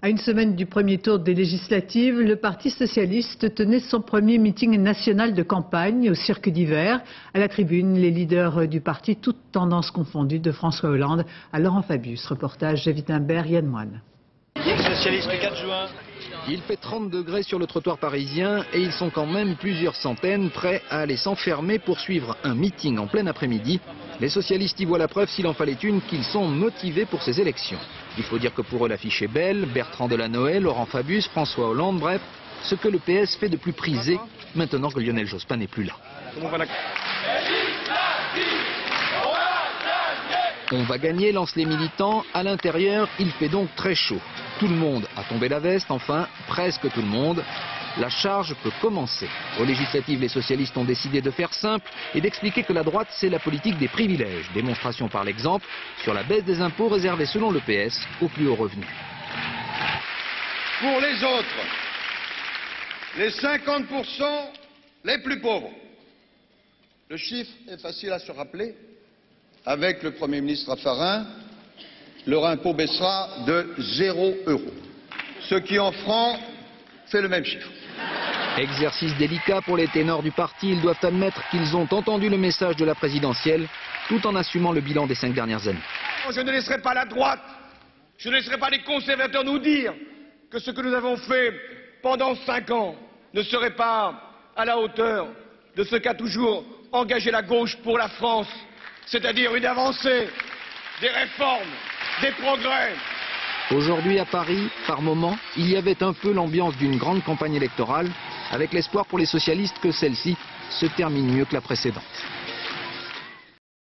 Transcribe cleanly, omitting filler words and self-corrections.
À une semaine du premier tour des législatives, le Parti socialiste tenait son premier meeting national de campagne au Cirque d'Hiver. À la tribune, les leaders du parti, toutes tendances confondues, de François Hollande à Laurent Fabius. Reportage David Imbert, Yann Moine. Socialiste le 4 juin. Il fait 30 degrés sur le trottoir parisien et ils sont quand même plusieurs centaines prêts à aller s'enfermer pour suivre un meeting en plein après-midi. Les socialistes y voient la preuve, s'il en fallait une, qu'ils sont motivés pour ces élections. Il faut dire que pour eux l'affiche est belle, Bertrand Delanoë, Laurent Fabius, François Hollande, bref, ce que le PS fait de plus prisé maintenant que Lionel Jospin n'est plus là. On va gagner, lancent les militants. À l'intérieur, il fait donc très chaud. Tout le monde a tombé la veste, enfin, presque tout le monde. La charge peut commencer. Aux législatives, les socialistes ont décidé de faire simple et d'expliquer que la droite, c'est la politique des privilèges. Démonstration par l'exemple sur la baisse des impôts réservés selon le PS aux plus hauts revenus. Pour les autres, les 50% les plus pauvres. Le chiffre est facile à se rappeler. Avec le Premier ministre Raffarin, leur impôt baissera de 0 €. Ce qui en francs fait le même chiffre. Exercice délicat pour les ténors du parti. Ils doivent admettre qu'ils ont entendu le message de la présidentielle tout en assumant le bilan des 5 dernières années. Je ne laisserai pas la droite, je ne laisserai pas les conservateurs nous dire que ce que nous avons fait pendant 5 ans ne serait pas à la hauteur de ce qu'a toujours engagé la gauche pour la France, c'est-à-dire une avancée, des réformes, des progrès. Aujourd'hui à Paris, par moments, il y avait un peu l'ambiance d'une grande campagne électorale, avec l'espoir pour les socialistes que celle-ci se termine mieux que la précédente.